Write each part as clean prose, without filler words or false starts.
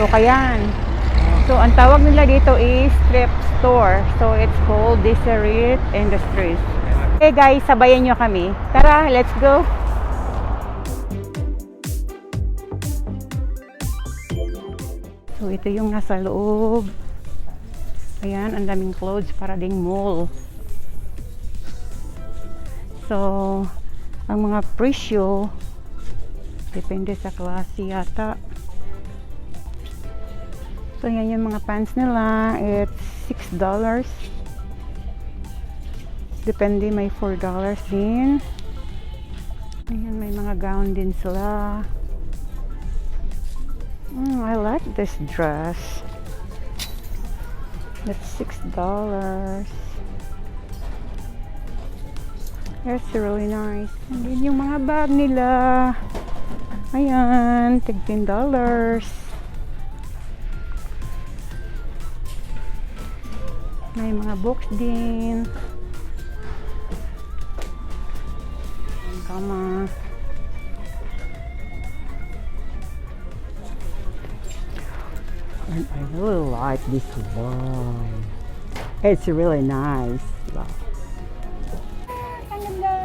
Ukay-Ukayan. So, ang tawag nila dito is thrift store. So, it's called Thrift Industries. Okay guys, sabayan nyo kami. Tara, let's go! So, ito yung nasa loob. Ayan, ang daming clothes para ding mall. So, ang mga presyo, depende sa klase yata. So, yan yung mga pants nila. It's $6. Depende, may $4 din. Ayan, may mga gown din sila. I like this dress. That's $6. That's really nice. And then yung mga bag nila. Ayan, tig $10. May mga books din. Kama. And I really like this one. It's really nice. Wow. Ang ganda.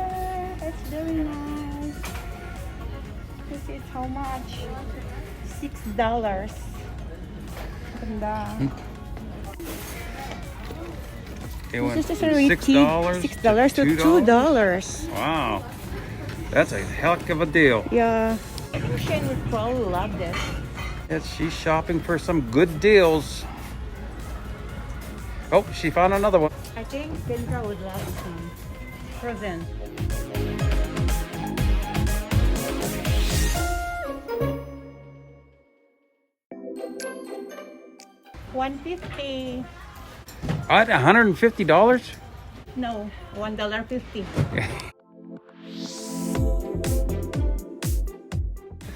It's very nice. This is how much? $6. Ganda. This is already $6 to $2. Wow, that's a heck of a deal. Yeah, I think Shane would probably love this. Yes, she's shopping for some good deals. Oh, she found another one. I think Kendra would love this one. Frozen. $150. At $150? No, $1.50.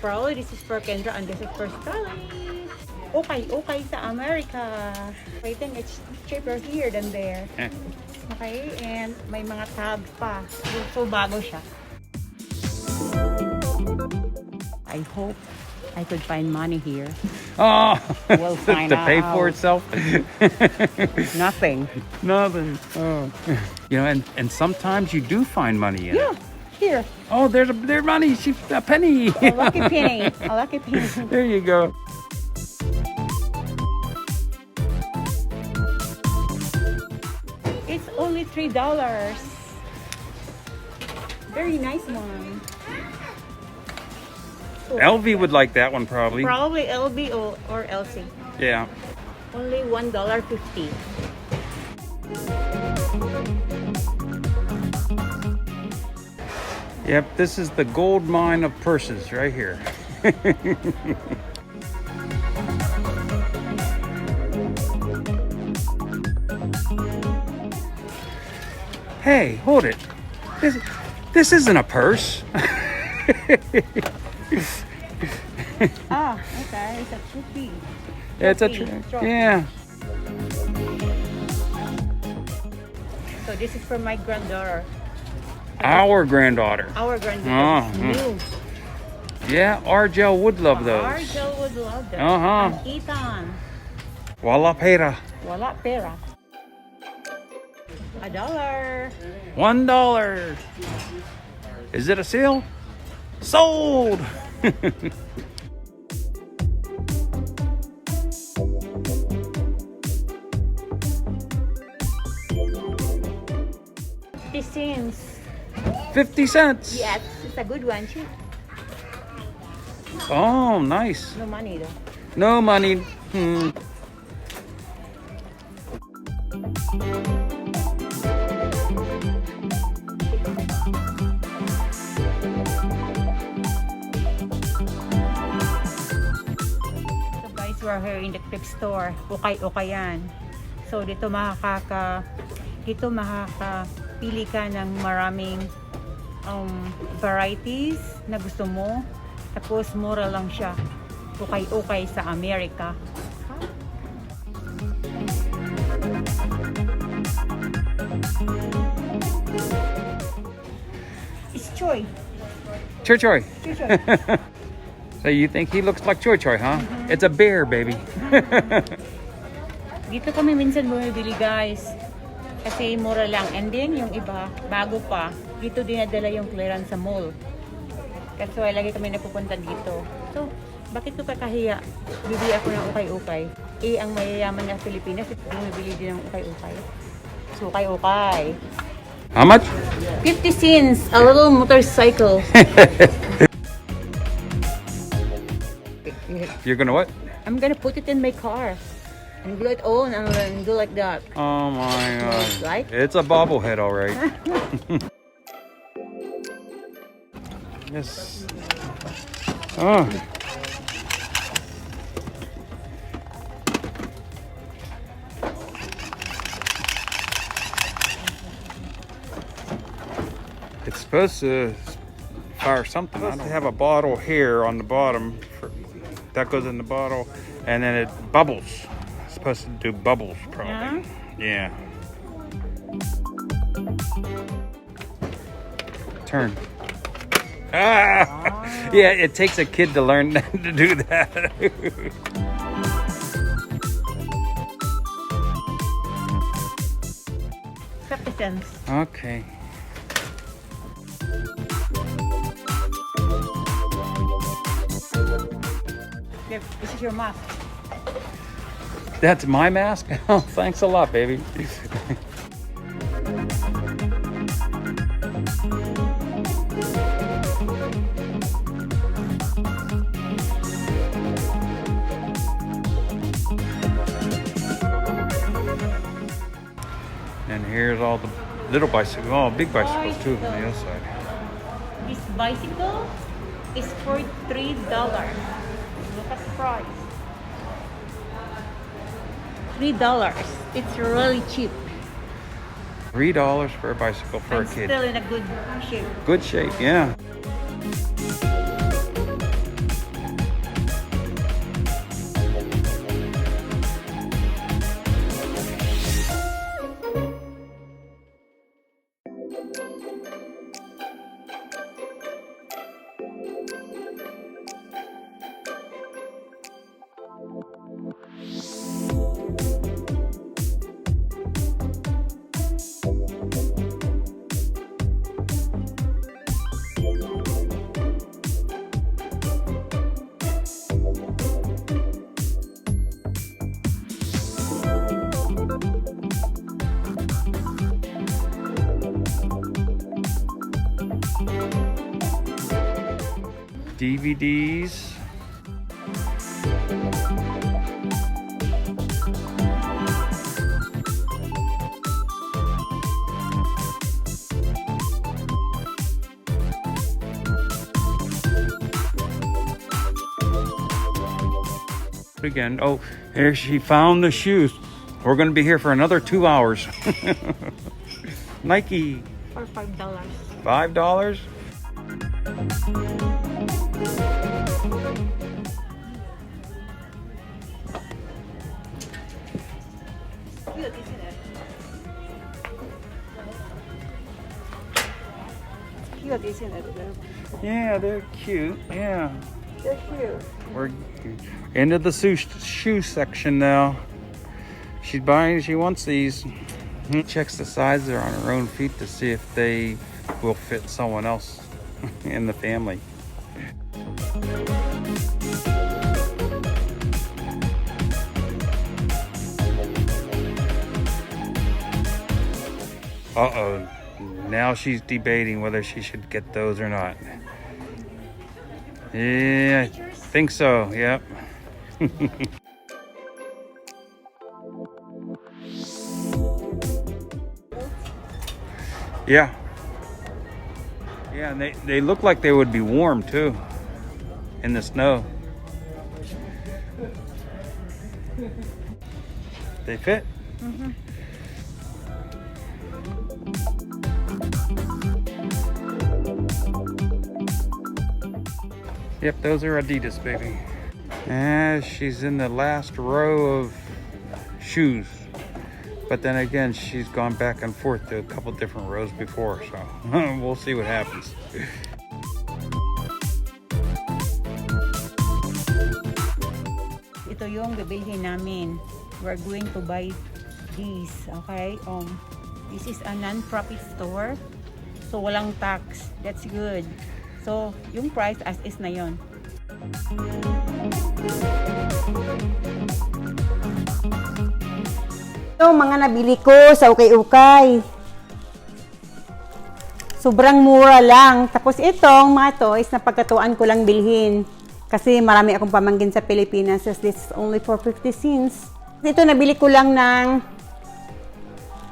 Probably this is for Kendra and this is for Scully. Okay sa America. I think it's cheaper here than there. Okay, and may mga tags pa. So bago siya. I hope I could find money here. Oh, We'll find to pay out. for itself? Nothing. Nothing. Oh. You know, and sometimes you do find money in it. Yeah, here. Oh, there's money. She's a penny. A lucky penny. A lucky penny. There you go. It's only $3. Very nice one. LV would like that one probably. Probably LB or LC. Yeah. Only $1.50. Yep, this is the gold mine of purses right here. Hey, hold it. This isn't a purse. Okay. It's a trophy. It's a Trophy. yeah. So this is for my granddaughter. Our granddaughter. Our granddaughter. Oh, It's new. Yeah, Argel would love those. Argel would love them. Uh-huh. And Ethan. Wala pera. Wala pera. $1. $1. Is it a sale? Sold. $0.50. 50 cents. Yes, it's a good one too. Oh, nice. No money though. No money. So guys, we're here in the thrift store, Ukay-Ukayan. So dito makakapili ka ng maraming varieties na gusto mo. Tapos mura lang siya. Ukay-ukay sa Amerika. It's choy. Choy choy. Choy choy. So you think he looks like Choy Choy, huh? It's a bear, baby. Dito kami minsan bumibili, guys. Kasi mura lang. And then, yung iba, bago pa, dito dinadala yung clearance sa mall. Kasi lagi kami napupunta dito. So, bakit ko kakahiya? Bibili ako ng ukay-ukay. Ang mayayaman na Pilipinas, bumibili din ng ukay-ukay. So, ukay-ukay. How much? 50 cents, a little motorcycle. You're gonna what? I'm gonna put it in my car and glue it on and do like that. Oh my god. Like? It's a bobblehead, all right. Yes. Oh. It's supposed to fire something. I have a bottle here on the bottom. That goes in the bottle, and then it bubbles. It's supposed to do bubbles, probably. Yeah. Turn. Ah! Yeah, it takes a kid to learn to do that. 50 cents. Okay. This is your mask. That's my mask? Oh, thanks a lot, baby. And here's all the little bicycles, oh, big bicycles too on the other side. This bicycle is for $3. Look at the price. $3. It's really cheap. $3 for a bicycle for And a kid. still in a good shape. Good shape, yeah. DVDs. Again, oh, here she found the shoes. We're going to be here for another 2 hours. Nike. For $5. $5? Cute, isn't it? Cute, isn't it? Yeah, they're cute. Yeah. They're cute. We're into the shoe section now. She's buying, she wants these. Checks the sizes on her own feet to see if they will fit someone else in the family. Uh-oh. Now she's debating whether she should get those or not. Yeah, I think so. Yep. Yeah. Yeah, and they look like they would be warm too in the snow. They fit? Mm-hmm. Yep, those are Adidas, baby. And she's in the last row of shoes. But then again, she's gone back and forth to a couple different rows before, so we'll see what happens. yung bibilhin namin. We're going to buy these, okay? This is a non-profit store. So, walang tax. That's good. So, yung price as is na yon. Ito, mga nabili ko sa Ukay-Ukay. Sobrang mura lang. Tapos itong mga toys na pagkatuan ko lang bilhin. Kasi marami akong pamangkin sa Pilipinas. This is only for 50 cents. Ito nabili ko lang ng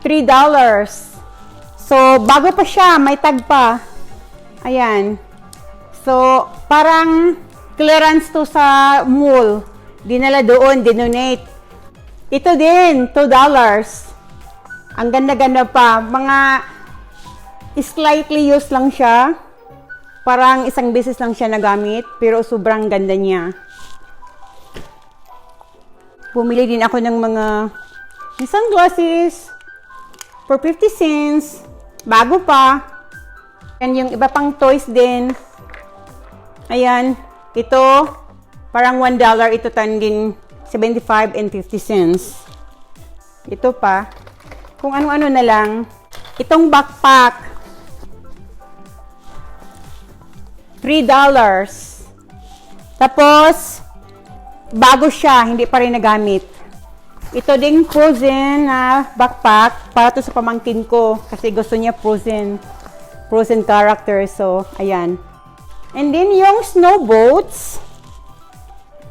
$3. So, bago pa siya. May tag pa. Ayan. So, parang clearance to sa mall. Dinala doon, dinonate. Ito din, $2. Ang ganda-ganda pa. Mga slightly used lang siya. Parang isang beses lang siya nagamit, pero sobrang ganda niya. Bumili din ako ng mga sunglasses for 50 cents. Bago pa. And yung iba pang toys din. Ayan. Ito, parang $1. Ito din 75 and 50 cents. Ito pa. Kung ano-ano na lang. Itong backpack. $3. Tapos, bago siya, hindi pa rin nagamit. Ito ding frozen na backpack para to sa pamangkin ko kasi gusto niya frozen character. So, ayan. And then yung snow boats,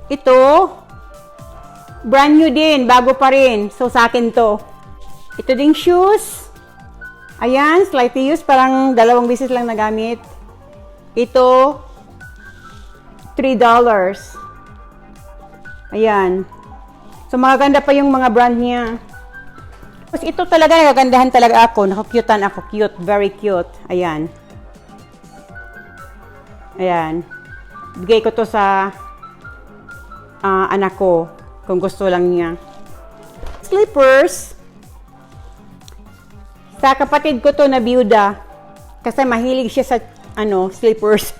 ito, brand new din, bago pa rin. So, sa akin to. Ito ding shoes. Ayan, slightly used, parang 2 beses lang nagamit. Ito, $3. Ayan. So, magaganda pa yung mga brand niya. Tapos, ito talaga, nagagandahan talaga ako. Nakakyutan ako. Cute. Very cute. Ayan. Ayan. Bigay ko to sa anak ko. Kung gusto lang niya. Slippers. Sa kapatid ko to na byuda. Kasi mahilig siya sa slippers.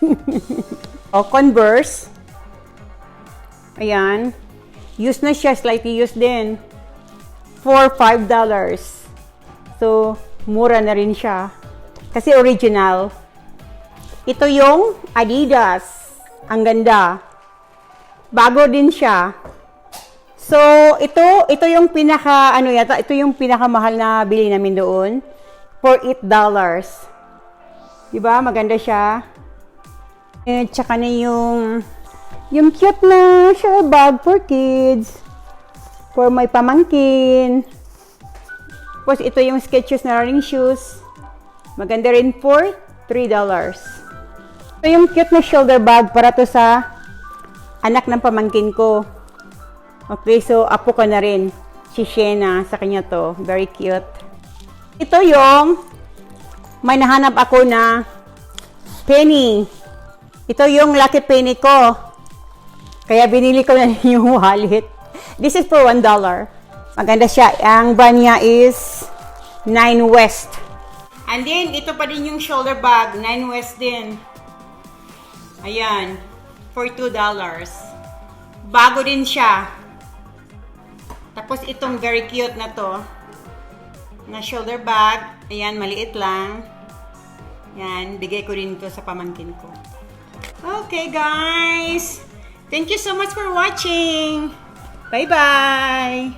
O, Converse. Ayan. Used na siya. Slightly used din. For $5. So, mura na rin siya. Kasi original. Ito yung Adidas. Ang ganda. Bago din siya. So, ito yung ito yung pinakamahal na bili namin doon. For $8. Diba? Maganda siya. At saka na yung cute na shower bag for kids. For my pamangkin. Tapos ito yung Skechers na running shoes. Maganda rin for $3. Ito yung cute na shoulder bag para to sa anak ng pamangkin ko. Okay, so apo ko na rin. Si Shena, sa kanya to. Very cute. Ito yung may nahanap ako na penny. Ito yung lucky penny ko. Kaya binili ko na yung wallet. This is for $1. Maganda siya. Ang brand niya is 9 West. And then, ito pa din yung shoulder bag. 9 West din. Ayan. For $2. Bago din siya. Tapos, itong very cute na to. Na shoulder bag. Ayan, maliit lang. Yan, bigay ko rin to sa pamangkin ko. Okay, guys. Thank you so much for watching. Bye-bye.